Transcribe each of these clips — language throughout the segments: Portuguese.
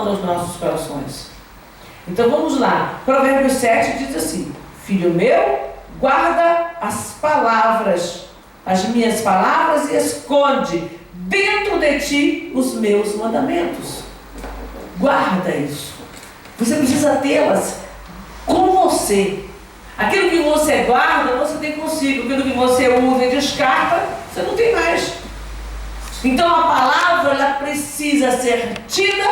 falando aos nossos corações. Então vamos lá. Provérbios 7 diz assim: filho meu, guarda as palavras, as minhas palavras, e esconde dentro de ti os meus mandamentos. Guarda isso. Você precisa tê-las com você. Aquilo que você guarda, você tem consigo. Aquilo que você usa e descarta, você não tem mais. Então a palavra, ela precisa ser tida,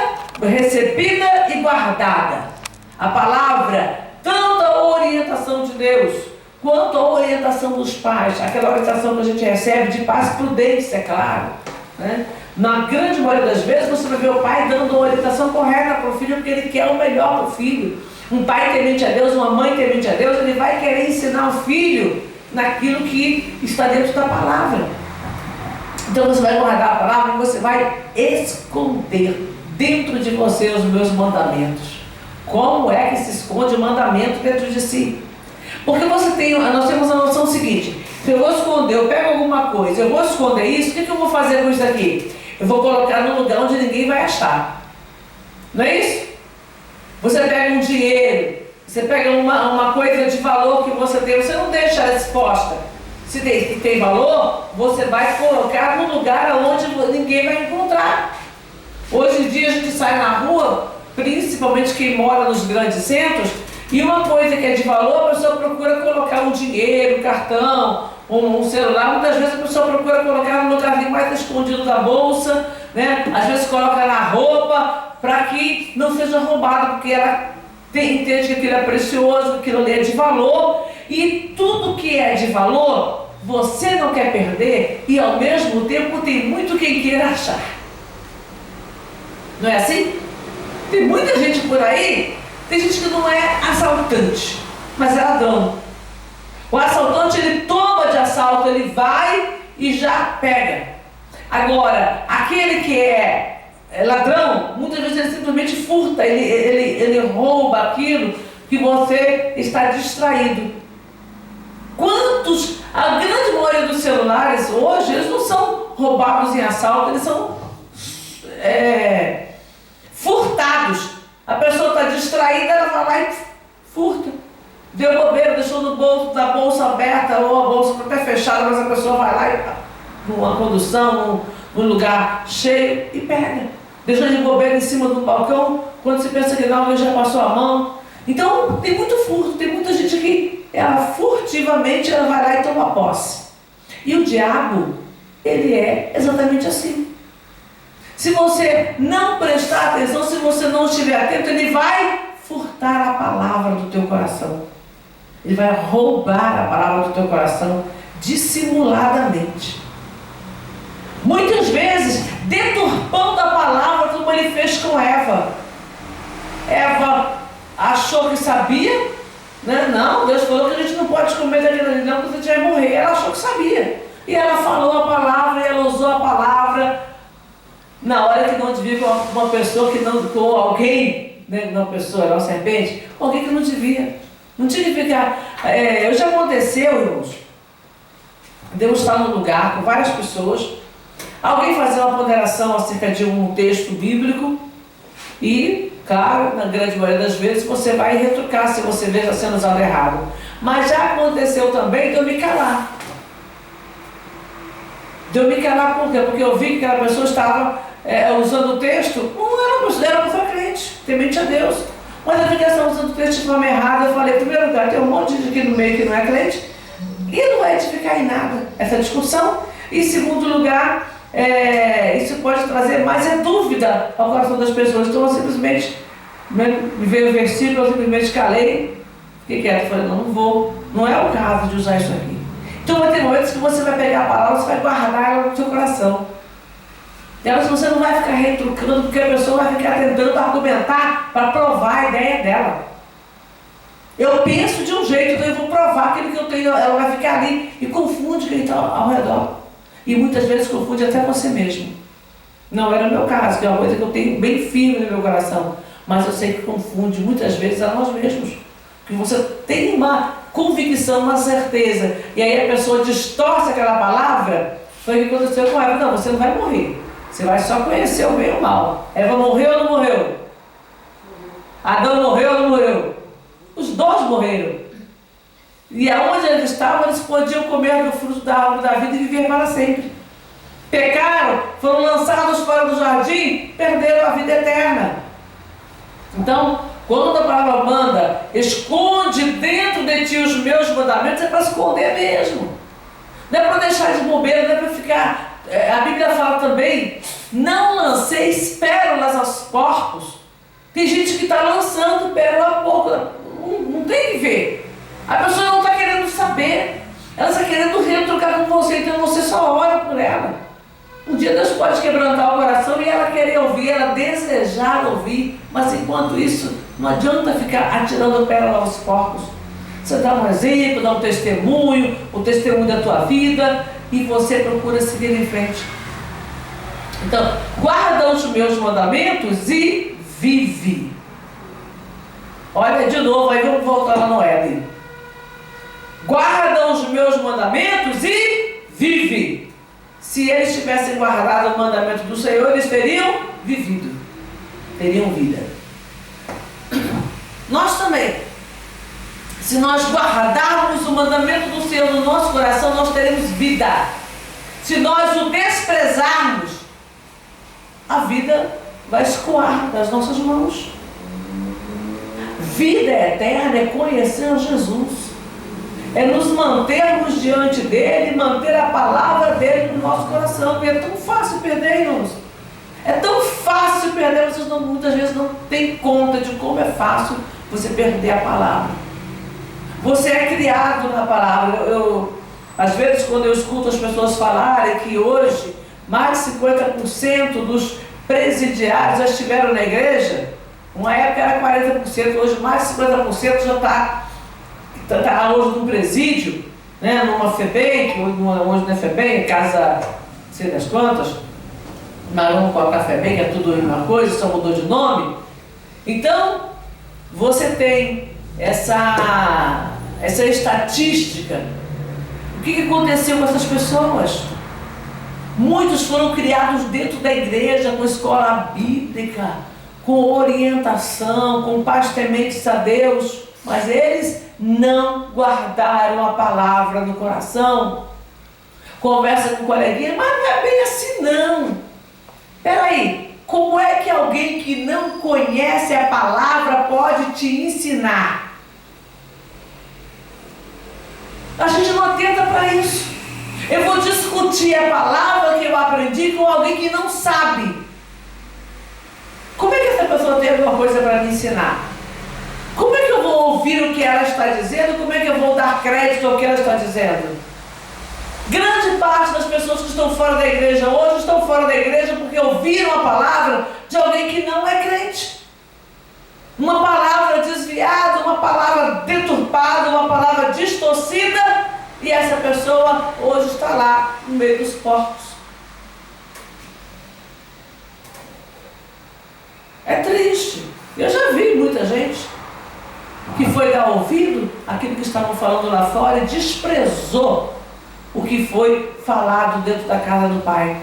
recebida e guardada. A palavra, tanto a orientação de Deus, quanto a orientação dos pais, aquela orientação que a gente recebe de paz e prudência, é claro, né? Na grande maioria das vezes você vai ver o pai dando a orientação correta para o filho, porque ele quer o melhor para o filho. Um pai temente a Deus, uma mãe temente a Deus, ele vai querer ensinar o filho naquilo que está dentro da palavra. Então você vai guardar a palavra e você vai esconder dentro de você os meus mandamentos. Como é que se esconde o mandamento dentro de si? Porque nós temos a noção seguinte: se eu vou esconder, eu pego alguma coisa, eu vou esconder isso, o que eu vou fazer com isso aqui? Eu vou colocar num lugar onde ninguém vai achar. Não é isso? Você pega um dinheiro, você pega uma coisa de valor que você tem, você não deixa ela exposta. Se tem valor, você vai colocar num lugar onde ninguém vai encontrar. Hoje em dia a gente sai na rua, principalmente quem mora nos grandes centros, e uma coisa que é de valor, a pessoa procura colocar um dinheiro, um cartão, um celular. Muitas vezes a pessoa procura colocar no lugarzinho mais escondido da bolsa, né? Às vezes coloca na roupa, para que não seja roubado, porque ela entende que aquilo é precioso, que aquilo ali é de valor. E tudo que é de valor, você não quer perder, e ao mesmo tempo tem muito quem queira achar. Não é assim? Tem muita gente por aí. Tem gente que não é assaltante, mas é ladrão. O assaltante, ele toma de assalto, ele vai e já pega. Agora, aquele que é ladrão, muitas vezes ele simplesmente furta, ele rouba aquilo que você está distraído. A grande maioria dos celulares hoje, eles não são roubados em assalto, eles são furtados. A pessoa está distraída, ela vai lá e furta. Deu bobeira, deixou no bolso, da bolsa aberta ou a bolsa até fechada, mas a pessoa vai lá e, numa condução, num lugar cheio, e pega. Deixou de bobeira em cima do balcão, quando você pensa que não, alguém já passou a mão. Então, tem muito furto, tem muita gente que, ela furtivamente, ela vai lá e toma posse. E o diabo, ele é exatamente assim. Se você não prestar atenção, se você não estiver atento, ele vai furtar a palavra do teu coração. Ele vai roubar a palavra do teu coração dissimuladamente. Muitas vezes, deturpando a palavra, como ele fez com Eva. Eva achou que sabia, né? Não, Deus falou que a gente não pode comer daquilo ali, não, porque a gente vai morrer. Ela achou que sabia. E ela falou a palavra, e ela usou a palavra na hora que não devia, com uma pessoa que não, com alguém, né? Uma pessoa, era uma serpente, alguém que não devia. Não tinha que ficar. Já aconteceu, irmãos, Deus estar num lugar com várias pessoas, alguém fazer uma ponderação acerca de um texto bíblico e, claro, na grande maioria das vezes você vai retrucar se você vê já sendo usado errado. Mas já aconteceu também de eu me calar. De eu me calar por quê? Porque eu vi que aquela pessoa estava usando o texto, não era uma pessoa crente, temente a Deus. Mas eu vi que ela estava usando o texto de forma errada. Eu falei, em primeiro lugar, tem um monte de gente aqui no meio que não é crente, e não vai edificar em nada essa discussão. E em segundo lugar, isso pode trazer mais dúvida ao coração das pessoas. Então eu simplesmente, me veio o versículo, eu simplesmente calei, fiquei quieto, falei, não vou, não é o caso de usar isso aqui. Então vai ter momentos que você vai pegar a palavra, você vai guardar ela no seu coração. E aí você não vai ficar retrucando, porque a pessoa vai ficar tentando argumentar para provar a ideia dela. Eu penso de um jeito, então eu vou provar aquilo que eu tenho, ela vai ficar ali e confunde quem está ao redor. E muitas vezes confunde até você mesmo. Não era o meu caso, que é uma coisa que eu tenho bem firme no meu coração. Mas eu sei que confunde muitas vezes a nós mesmos. Porque você tem uma convicção, uma certeza. E aí a pessoa distorce aquela palavra. Foi o que aconteceu com Eva. Não, você não vai morrer. Você vai só conhecer o bem e o mal. Eva morreu ou não morreu? Adão morreu ou não morreu? Os dois morreram. E aonde eles estavam, eles podiam comer do fruto da árvore da vida e viver para sempre. Pecaram, foram lançados fora do jardim, perderam a vida eterna. Então, quando a palavra manda, esconde dentro de ti os meus mandamentos, é para esconder mesmo. Não é para deixar de bobeira, não é para ficar... A Bíblia fala também, não lanceis pérolas aos porcos. Tem gente que está lançando pérola a porco, não tem que ver. A pessoa não está querendo saber, ela está querendo retrucar com você, então você só ora por ela. Um dia Deus pode quebrantar o coração e ela querer ouvir, ela desejar ouvir, mas enquanto isso, não adianta ficar atirando pérola aos porcos. Você dá um exemplo, dá um testemunho, o testemunho da tua vida, e você procura seguir em frente. Então, guarda os meus mandamentos e vive. Olha de novo, aí vamos voltar lá no Éden. Guarda os meus mandamentos e vive. Se eles tivessem guardado o mandamento do Senhor, eles teriam vivido, teriam vida. Nós também, se nós guardarmos o mandamento do Senhor no nosso coração, nós teremos vida. Se nós o desprezarmos, a vida vai escoar das nossas mãos. Vida eterna é conhecer Jesus, é nos mantermos diante dele, manter a palavra dele no nosso coração. E é tão fácil perder, irmãos. É tão fácil perder, vocês muitas vezes não têm conta de como é fácil você perder a palavra. Você é criado na palavra. Às vezes, quando eu escuto as pessoas falarem que hoje mais de 50% dos presidiários já estiveram na igreja, uma época era 40%, hoje mais de 50% já está hoje no presídio, né, numa FEBEM, hoje não é FEBEM, casa não sei das quantas, mas vamos colocar FEBEM, que é tudo a mesma coisa, só mudou de nome. Então, você tem essa estatística. O que aconteceu com essas pessoas? Muitos foram criados dentro da igreja, com escola bíblica, com orientação, com pais tementes a Deus, mas eles não guardaram a palavra no coração. Conversa com o coleguinha, mas não é bem assim não. Peraí, como é que alguém que não conhece a palavra pode te ensinar? A gente não atenta para isso. Eu vou discutir a palavra que eu aprendi com alguém que não sabe. Como é que essa pessoa tem alguma coisa para me ensinar? Como é que eu vou ouvir o que ela está dizendo? Como é que eu vou dar crédito ao que ela está dizendo? Grande parte das pessoas que estão fora da igreja hoje estão fora da igreja porque ouviram a palavra de alguém que não é crente. Uma palavra desviada, uma palavra deturpada, uma palavra distorcida, e essa pessoa hoje está lá no meio dos porcos. É triste. Eu já vi muita gente que foi dar ouvido àquilo que estavam falando lá fora e desprezou o que foi falado dentro da casa do Pai.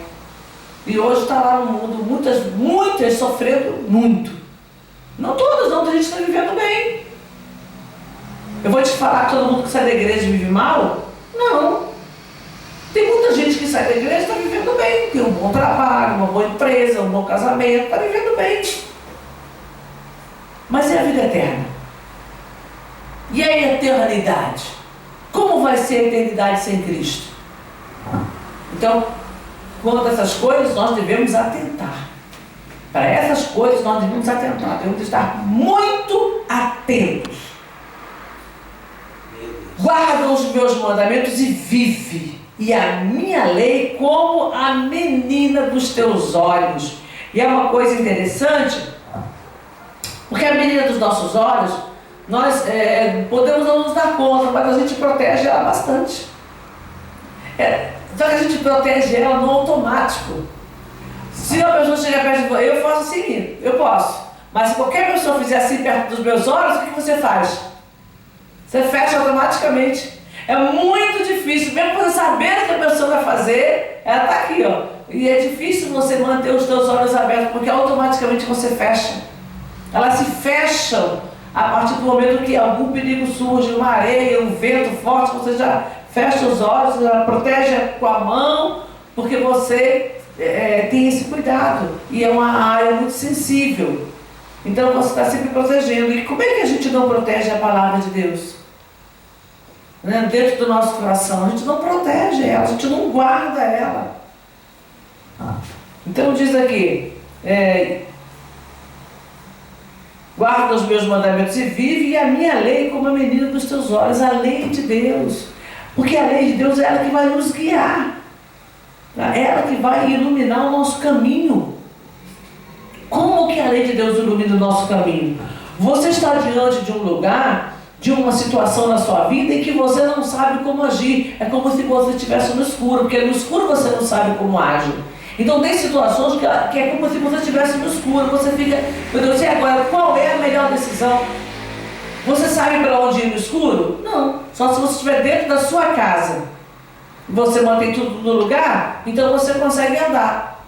E hoje está lá no mundo, muitas sofrendo muito. Não todas, não, tem gente que está vivendo bem. Eu vou te falar que todo mundo que sai da igreja vive mal? Não. Tem muita gente que sai da igreja e está vivendo bem. Tem um bom trabalho, uma boa empresa, um bom casamento, está vivendo bem. Mas é a vida eterna. E a eternidade? Como vai ser a eternidade sem Cristo? Então, quanto a essas coisas, nós devemos atentar. Para essas coisas, nós devemos atentar. Devemos estar muito atentos. Guarda os meus mandamentos e vive. E a minha lei como a menina dos teus olhos. E é uma coisa interessante, porque a menina dos nossos olhos, nós podemos não nos dar conta, mas a gente protege ela bastante. Só que a gente protege ela no automático. Se a pessoa chegar perto de você, eu faço o seguinte, eu posso. Mas se qualquer pessoa fizer assim perto dos meus olhos, o que você faz? Você fecha automaticamente. É muito difícil, mesmo você saber o que a pessoa vai fazer, ela está aqui, ó. E é difícil você manter os teus olhos abertos, porque automaticamente você fecha. Elas se fecham a partir do momento que algum perigo surge, uma areia, um vento forte, você já fecha os olhos, já protege com a mão, porque você tem esse cuidado. E é uma área muito sensível. Então você está sempre protegendo. E como é que a gente não protege a palavra de Deus? Né? Dentro do nosso coração, a gente não protege ela, a gente não guarda ela. Então diz aqui, guarda os meus mandamentos e vive, e a minha lei como a menina dos teus olhos, a lei de Deus. Porque a lei de Deus é ela que vai nos guiar. É ela que vai iluminar o nosso caminho. Como que a lei de Deus ilumina o nosso caminho? Você está diante de um lugar, de uma situação na sua vida em que você não sabe como agir. É como se você estivesse no escuro, porque no escuro você não sabe como age. Então tem situações que é como se você estivesse no escuro. Você fica, meu Deus, e agora qual é a melhor decisão? Você sabe para onde ir no escuro? Não. Só se você estiver dentro da sua casa. Você mantém tudo no lugar, então você consegue andar.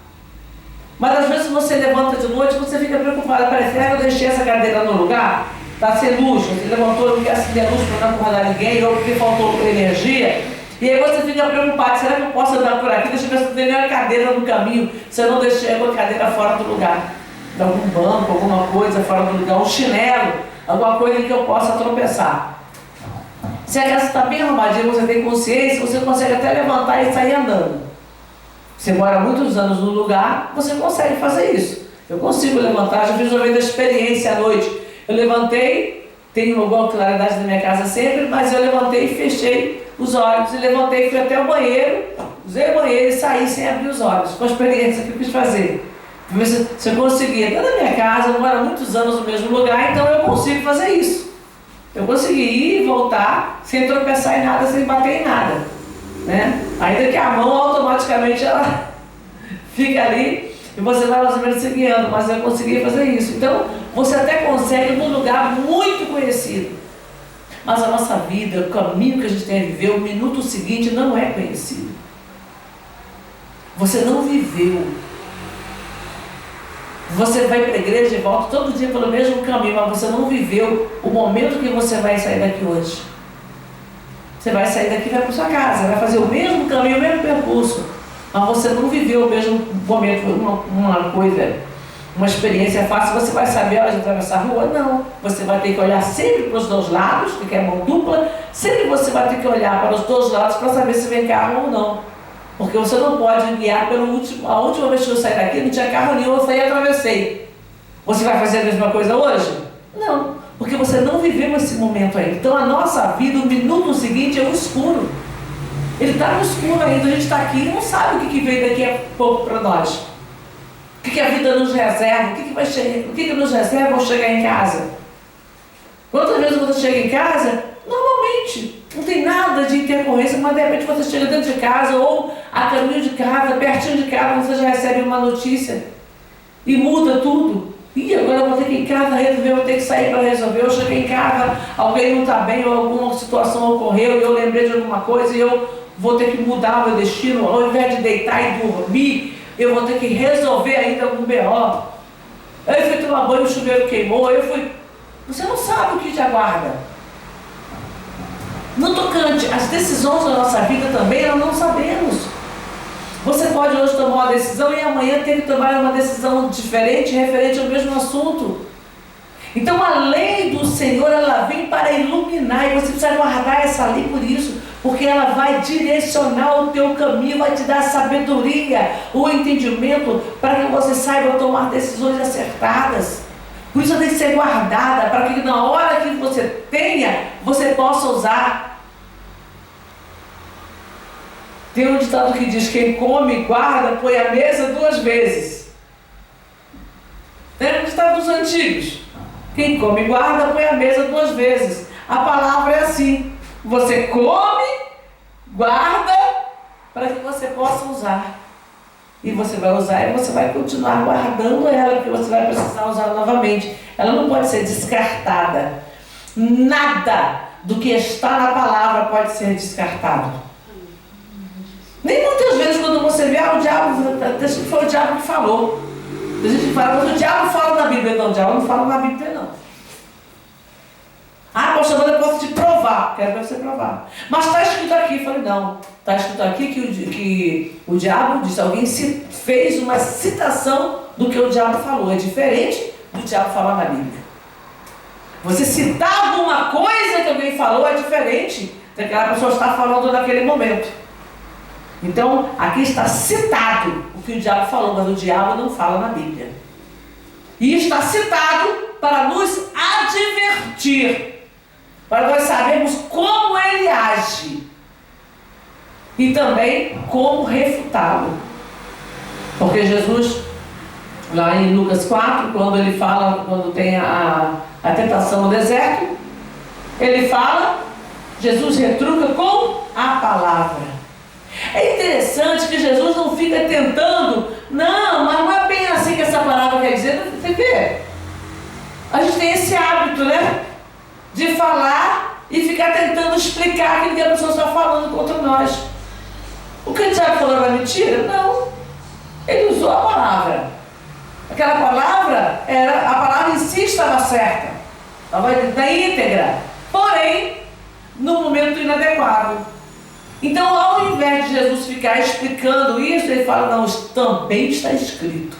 Mas às vezes você levanta de noite e você fica preocupado. Parece que eu deixei essa cadeira no lugar, está sem luz. Você levantou, não quer acender a luz para não acordar ninguém, ou porque faltou energia. E aí você fica preocupado, será que eu posso andar por aqui? Deixa eu ver se tem nenhuma cadeira no caminho, se eu não deixei a cadeira fora do lugar. De algum banco, alguma coisa fora do lugar, um chinelo, alguma coisa que eu possa tropeçar. Se a casa está bem arrumadinha, você tem consciência, você consegue até levantar e sair andando. Você mora muitos anos no lugar, você consegue fazer isso. Eu consigo levantar, já fiz uma vez a experiência à noite. Eu levantei, tenho alguma claridade na minha casa sempre, mas eu levantei e fechei os olhos. E levantei, fui até o banheiro, usei o banheiro e saí sem abrir os olhos. Com a experiência que eu quis fazer. Ver se eu conseguia. Dentro da minha casa, eu moro muitos anos no mesmo lugar, então eu consigo fazer isso. Eu consegui ir e voltar sem tropeçar em nada, sem bater em nada. Né? Ainda que a mão automaticamente ela fica ali e você vai mais ou menos se guiando, mas eu consegui fazer isso. Então você até consegue num lugar muito conhecido, mas a nossa vida, o caminho que a gente tem a viver, o minuto seguinte não é conhecido. Você não viveu. Você vai para a igreja e volta todo dia pelo mesmo caminho, mas você não viveu o momento que você vai sair daqui hoje. Você vai sair daqui e vai para sua casa, vai fazer o mesmo caminho, o mesmo percurso, mas você não viveu o mesmo momento, uma coisa, uma experiência fácil. Você vai saber a hora de atravessar a rua? Não. Você vai ter que olhar sempre para os dois lados, porque é mão dupla, sempre você vai ter que olhar para os dois lados para saber se vem carro ou não. Porque você não pode guiar pelo último. A última vez que eu saí daqui não tinha carro nenhum, eu saí e atravessei. Você vai fazer a mesma coisa hoje? Não, porque você não viveu esse momento ainda. Então a nossa vida, o minuto seguinte é o escuro. Ele está no escuro ainda, a gente está aqui e não sabe o que vem daqui a pouco para nós. O que a vida nos reserva, o que nos reserva ao chegar em casa. Quantas vezes você chega em casa, normalmente não tem nada de intercorrência, mas de repente você chega dentro de casa ou a caminho de casa, pertinho de casa, você já recebe uma notícia e muda tudo. E agora eu vou ter que ir em casa resolver, eu vou ter que sair para resolver. Eu cheguei em casa, alguém não está bem, ou alguma situação ocorreu, e eu lembrei de alguma coisa e eu vou ter que mudar o meu destino. Ao invés de deitar e dormir, eu vou ter que resolver ainda algum BO. Eu fui tomar banho, o chuveiro queimou, Você não sabe o que te aguarda. No tocante, as decisões da nossa vida também, nós não sabemos. Você pode hoje tomar uma decisão e amanhã ter que tomar uma decisão diferente, referente ao mesmo assunto. Então a lei do Senhor, ela vem para iluminar, e você precisa guardar essa lei por isso, porque ela vai direcionar o teu caminho, vai te dar sabedoria, o entendimento, para que você saiba tomar decisões acertadas. Por isso ela tem que ser guardada, para que na hora que você tenha, você possa usar. Tem um ditado que diz: quem come, guarda, põe a mesa 2 vezes. É um ditado dos antigos. Quem come, guarda, põe a mesa 2 vezes. A palavra é assim: você come, guarda, para que você possa usar. E você vai usar e você vai continuar guardando ela, porque você vai precisar usar novamente. Ela não pode ser descartada. Nada do que está na palavra pode ser descartado. Nem muitas vezes quando você vê, o diabo, foi o diabo que falou. A gente fala, mas o diabo fala na Bíblia. Não, o diabo não fala na Bíblia, não. Ah, pastor, eu posso te provar. Quero ver você provar. Mas está escrito aqui. Eu falei, não. Está escrito aqui que o diabo disse, alguém fez uma citação do que o diabo falou. É diferente do diabo falar na Bíblia. Você citar alguma coisa que alguém falou é diferente daquela pessoa estar falando naquele momento. Então, aqui está citado o que o diabo falou, mas o diabo não fala na Bíblia. E está citado para nos advertir, para nós sabermos como ele age e também como refutá-lo. Porque Jesus, lá em Lucas 4, quando ele fala, quando tem a tentação no deserto, ele fala, Jesus retruca com a palavra. É interessante que Jesus não fica tentando, não, mas não é bem assim que essa palavra quer dizer. Você vê? A gente tem esse hábito, né? De falar e ficar tentando explicar aquilo que a pessoa está falando contra nós. O que o diabo falou era mentira? Não. Ele usou a palavra. Aquela palavra, a palavra em si estava certa. Estava na íntegra. Porém, no momento inadequado. Então, ao invés de Jesus ficar explicando isso, ele fala, não, isso também está escrito.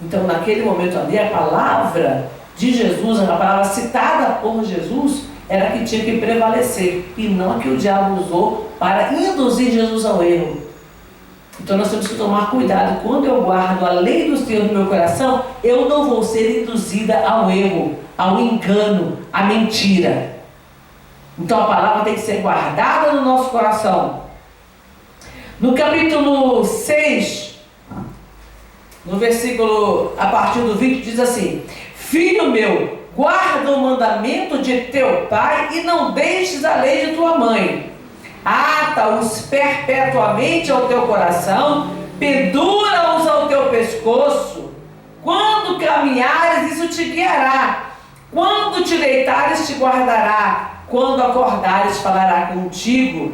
Então, naquele momento ali, a palavra de Jesus, a palavra citada por Jesus, era a que tinha que prevalecer, e não a que o diabo usou para induzir Jesus ao erro. Então, nós temos que tomar cuidado. Quando eu guardo a lei do Senhor no meu coração, eu não vou ser induzida ao erro, ao engano, à mentira. Então a palavra tem que ser guardada no nosso coração. No capítulo 6, no versículo, a partir do 20, diz assim: Filho meu, guarda o mandamento de teu pai e não deixes a lei de tua mãe. Ata-os perpetuamente ao teu coração, pendura-os ao teu pescoço. Quando caminhares, isso te guiará. Quando te deitares, te guardará. Quando acordares, falará contigo,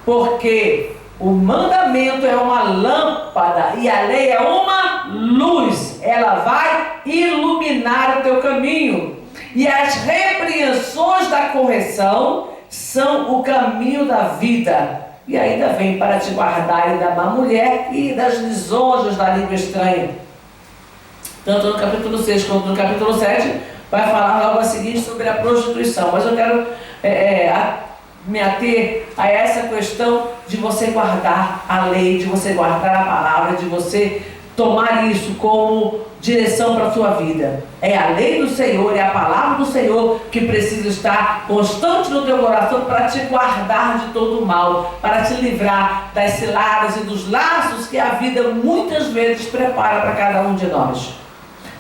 porque o mandamento é uma lâmpada e a lei é uma luz. Ela vai iluminar o teu caminho. E as repreensões da correção são o caminho da vida. E ainda vem para te guardar da má mulher e das lisonjas da língua estranha. Tanto no capítulo 6 quanto no capítulo 7... vai falar logo a seguinte sobre a prostituição. Mas eu quero me ater a essa questão de você guardar a lei, de você guardar a palavra, de você tomar isso como direção para a sua vida. É a lei do Senhor, é a palavra do Senhor que precisa estar constante no teu coração para te guardar de todo o mal, para te livrar das ciladas e dos laços que a vida muitas vezes prepara para cada um de nós.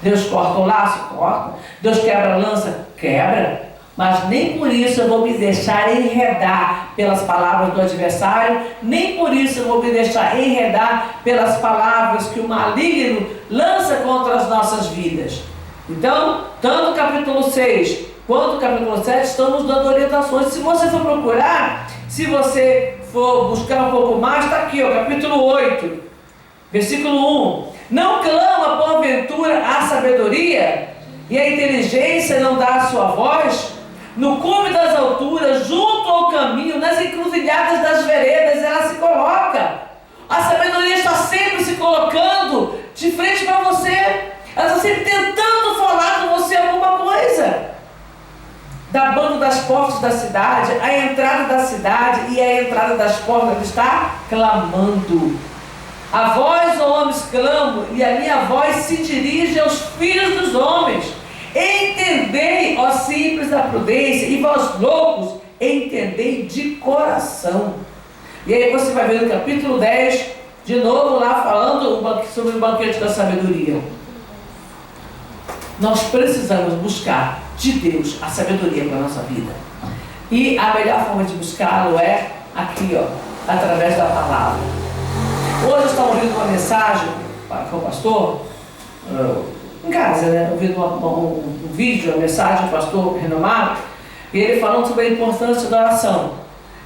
Deus corta o laço? Corta. Deus quebra a lança? Quebra. Mas nem por isso eu vou me deixar enredar pelas palavras do adversário, nem por isso eu vou me deixar enredar pelas palavras que o maligno lança contra as nossas vidas. Então, tanto o capítulo 6 quanto o capítulo 7 estão nos dando orientações. Se você for procurar, se você for buscar um pouco mais, está aqui, ó, capítulo 8, versículo 1. Não clama porventura a sabedoria, e a inteligência não dá a sua voz? No cume das alturas, junto ao caminho, nas encruzilhadas das veredas, ela se coloca. A sabedoria está sempre se colocando de frente para você. Ela está sempre tentando falar com você alguma coisa. Da banda das portas da cidade, a entrada da cidade e a entrada das portas, ela está clamando. A vós, ó homens, clamo, e a minha voz se dirige aos filhos dos homens. Entendei, ó simples da prudência, e vós loucos, entendei de coração. E aí você vai ver no capítulo 10, de novo lá falando sobre o banquete da sabedoria. Nós precisamos buscar de Deus a sabedoria para a nossa vida. E a melhor forma de buscá-lo é aqui, ó, através da palavra. Hoje eu estava ouvindo uma mensagem com o pastor, em casa, né? Ouvindo um vídeo, uma mensagem do pastor renomado, e ele falando sobre a importância da oração.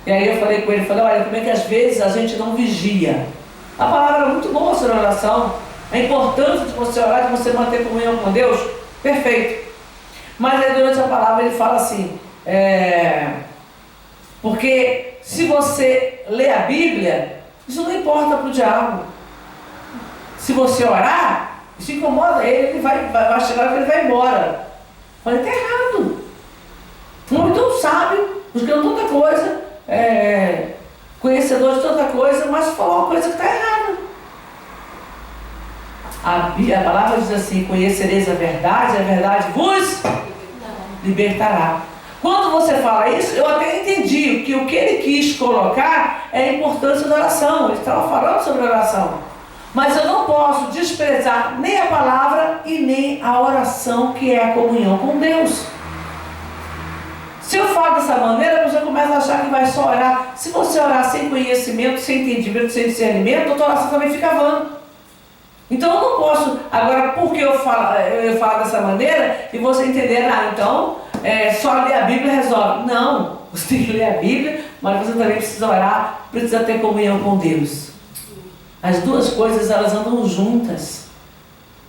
E aí eu falei com ele, olha, como é que às vezes a gente não vigia. A palavra é muito boa sobre a oração, a importância de você orar, de você manter comunhão com Deus, perfeito. Mas aí durante a palavra ele fala assim, porque se você lê a Bíblia, isso não importa para o diabo. Se você orar, isso incomoda ele, ele vai chegar e ele vai embora. Falei, está errado. Um homem tão sábio, buscando tanta coisa, conhecedor de tanta coisa, mas falou uma coisa que está errada. A palavra diz assim, conhecereis a verdade vos libertará. Quando você fala isso, eu até entendi que o que ele quis colocar é a importância da oração. Ele estava falando sobre oração. Mas eu não posso desprezar nem a palavra e nem a oração, que é a comunhão com Deus. Se eu falo dessa maneira, você começa a achar que vai só orar. Se você orar sem conhecimento, sem entendimento, sem discernimento, a tua oração também fica vã. Então eu não posso, agora porque eu falo dessa maneira e você entender, então só ler a Bíblia resolve. Não, você tem que ler a Bíblia, mas você também precisa orar, precisa ter comunhão com Deus. As duas coisas, elas andam juntas.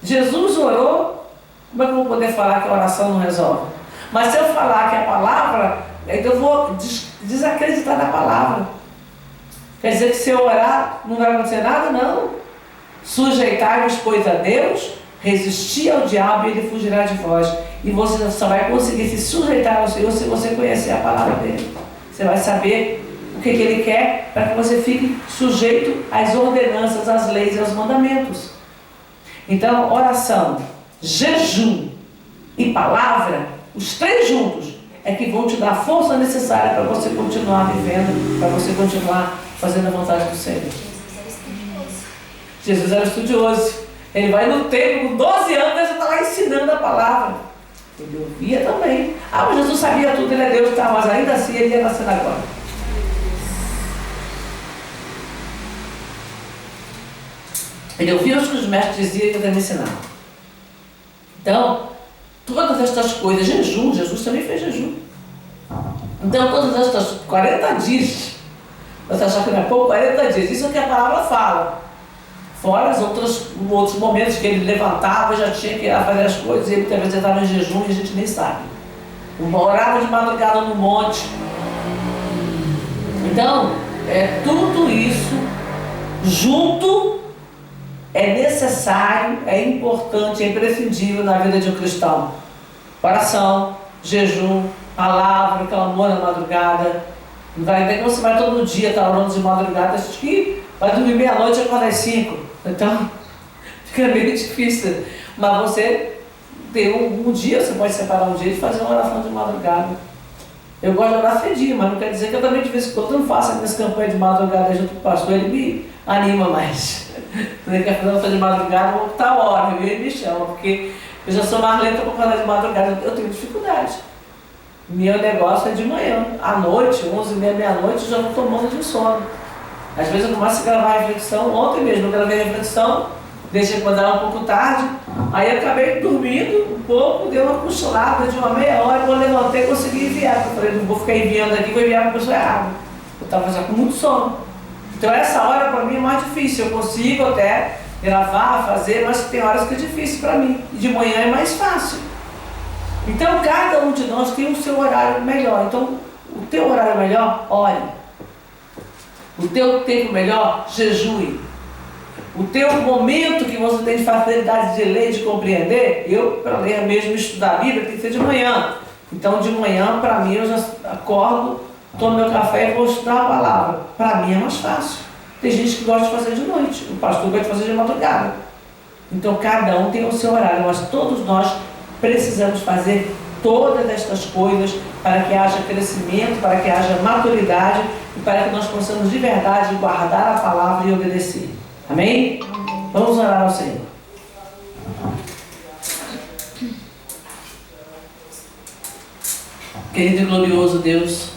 Jesus orou, como é que eu vou poder falar que a oração não resolve? Mas se eu falar que a palavra, então eu vou desacreditar da palavra. Quer dizer que se eu orar não vai acontecer nada? Não. Sujeitai-vos, pois, a Deus, resistir ao diabo e ele fugirá de vós. E você só vai conseguir se sujeitar ao Senhor se você conhecer a palavra dele. Você vai saber o que ele quer para que você fique sujeito às ordenanças, às leis e aos mandamentos. Então, oração, jejum e palavra, os três juntos, é que vão te dar a força necessária para você continuar vivendo, para você continuar fazendo a vontade do Senhor. Jesus era estudioso. Ele vai no templo com 12 anos, ele já está lá ensinando a palavra. Ele ouvia também. Mas Jesus sabia tudo, ele é Deus, mas ainda assim ele ia na sinagoga. Ele ouvia o que os mestres diziam e ele ensinava. Então, todas estas coisas, jejum, Jesus também fez jejum. Então, todas estas 40 dias, você achar que não é pouco, 40 dias, isso é o que a palavra fala. Fora os outros momentos que ele levantava, já tinha que ir lá fazer as coisas, e ele muitas vezes estava em jejum e a gente nem sabe. Orava de madrugada no monte. Então, tudo isso junto é necessário, é importante, é imprescindível na vida de um cristão. Oração, jejum, palavra, clamor na madrugada. Não vai até que você vai todo dia estar orando de madrugada, acho que vai dormir meia-noite e acordar às 5. Então, fica meio difícil. Mas você tem um dia, você pode separar um dia e fazer uma oração de madrugada. Eu gosto de orar cedinho, mas não quer dizer que eu também de vez em quando não faço minhas campanhas de madrugada junto com o pastor, ele me anima mais. Quando ele quer fazer uma oração de madrugada, eu vou botar a hora, ele me chama, porque eu já sou mais lenta para fazer de madrugada, eu tenho dificuldade. Meu negócio é de manhã, à noite, 11h30, meia-noite, eu já vou tomando de sono. Às vezes eu começo a gravar a reflexão, ontem mesmo eu gravei a reflexão, deixei quando era um pouco tarde, aí eu acabei dormindo um pouco, dei uma cochilada de uma meia hora, quando eu levantei e consegui enviar. Eu falei, não vou ficar enviando aqui, vou enviar para a pessoa errada. Eu estava já com muito sono. Então essa hora para mim é mais difícil, eu consigo até gravar, fazer, mas tem horas que é difícil para mim. E de manhã é mais fácil. Então cada um de nós tem o seu horário melhor. Então o teu horário melhor, ore. O teu tempo melhor, jejue. O teu momento que você tem de facilidade de ler, de compreender, para ler mesmo, estudar a Bíblia, tem que ser de manhã. Então de manhã, para mim, eu já acordo, tomo meu café e vou estudar a palavra. Para mim é mais fácil. Tem gente que gosta de fazer de noite, o pastor gosta de fazer de madrugada. Então cada um tem o seu horário, mas todos nós precisamos fazer todas estas coisas para que haja crescimento, para que haja maturidade e para que nós possamos de verdade guardar a palavra e obedecer. Amém? Vamos orar ao Senhor. Querido e glorioso Deus,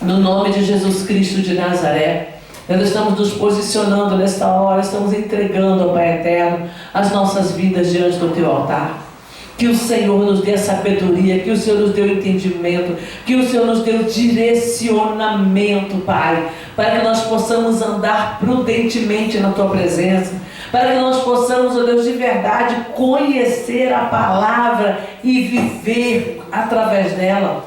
no nome de Jesus Cristo de Nazaré, nós estamos nos posicionando nesta hora, estamos entregando ao Pai Eterno as nossas vidas diante do Teu altar. Que o Senhor nos dê sabedoria, que o Senhor nos dê entendimento, que o Senhor nos dê direcionamento, Pai, para que nós possamos andar prudentemente na Tua presença, para que nós possamos, ó Deus, de verdade, conhecer a palavra e viver através dela.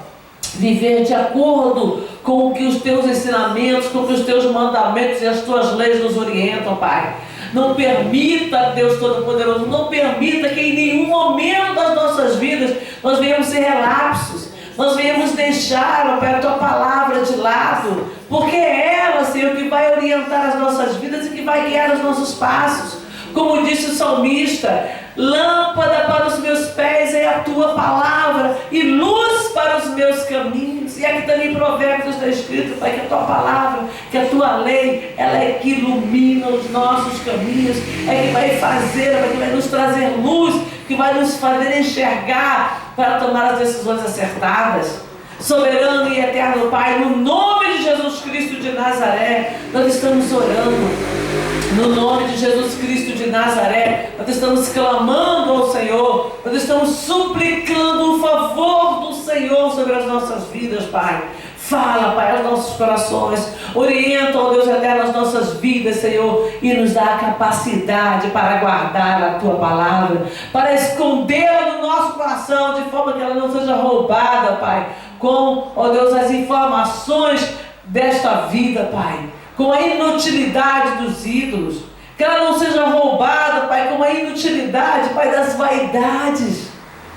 Viver de acordo com o que os teus ensinamentos, com o que os teus mandamentos e as tuas leis nos orientam, Pai. Não permita, Deus Todo-Poderoso, não permita que em nenhum momento das nossas vidas nós venhamos ser relapsos, nós venhamos deixar, ó Pai, a tua palavra de lado, porque é ela, Senhor, que vai orientar as nossas vidas e que vai guiar os nossos passos. Como disse o salmista, lâmpada para os meus pés é a tua palavra e luz para os meus caminhos. E aqui também em Provérbios está escrito, Pai, que a tua palavra, que a tua lei, ela é que ilumina os nossos caminhos, é que vai fazer, é que vai nos trazer luz, que vai nos fazer enxergar para tomar as decisões acertadas. Soberano e eterno Pai, no nome de Jesus Cristo de Nazaré, nós estamos orando. No nome de Jesus Cristo de Nazaré, nós estamos clamando ao Senhor, nós estamos suplicando o favor do Senhor sobre as nossas vidas, Pai. Fala, Pai, aos nossos corações, orienta, ó Deus eterno, as nossas vidas, Senhor, e nos dá a capacidade para guardar a Tua palavra, para escondê-la no nosso coração, de forma que ela não seja roubada, Pai, com, ó Deus, as informações desta vida, Pai, com a inutilidade dos ídolos, que ela não seja roubada, Pai, com a inutilidade, Pai, das vaidades.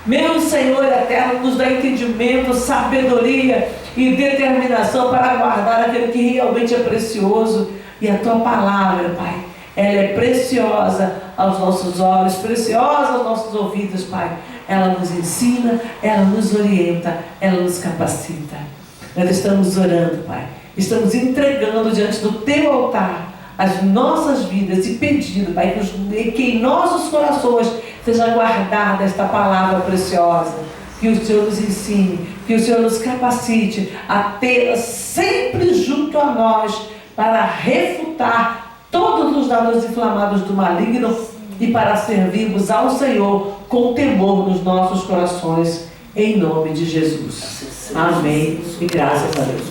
Meu Senhor eterno, nos dá entendimento, sabedoria e determinação para guardar aquilo que realmente é precioso. E a tua palavra, Pai, ela é preciosa aos nossos olhos, preciosa aos nossos ouvidos, Pai. Ela nos ensina, ela nos orienta, ela nos capacita. Nós estamos orando, Pai. Estamos entregando diante do teu altar as nossas vidas e pedindo, Pai, que em nossos corações seja guardada esta palavra preciosa. Que o Senhor nos ensine, que o Senhor nos capacite a tê-la sempre junto a nós para refutar todos os dados inflamados do maligno e para servirmos ao Senhor com temor nos nossos corações, em nome de Jesus. Amém e graças a Deus.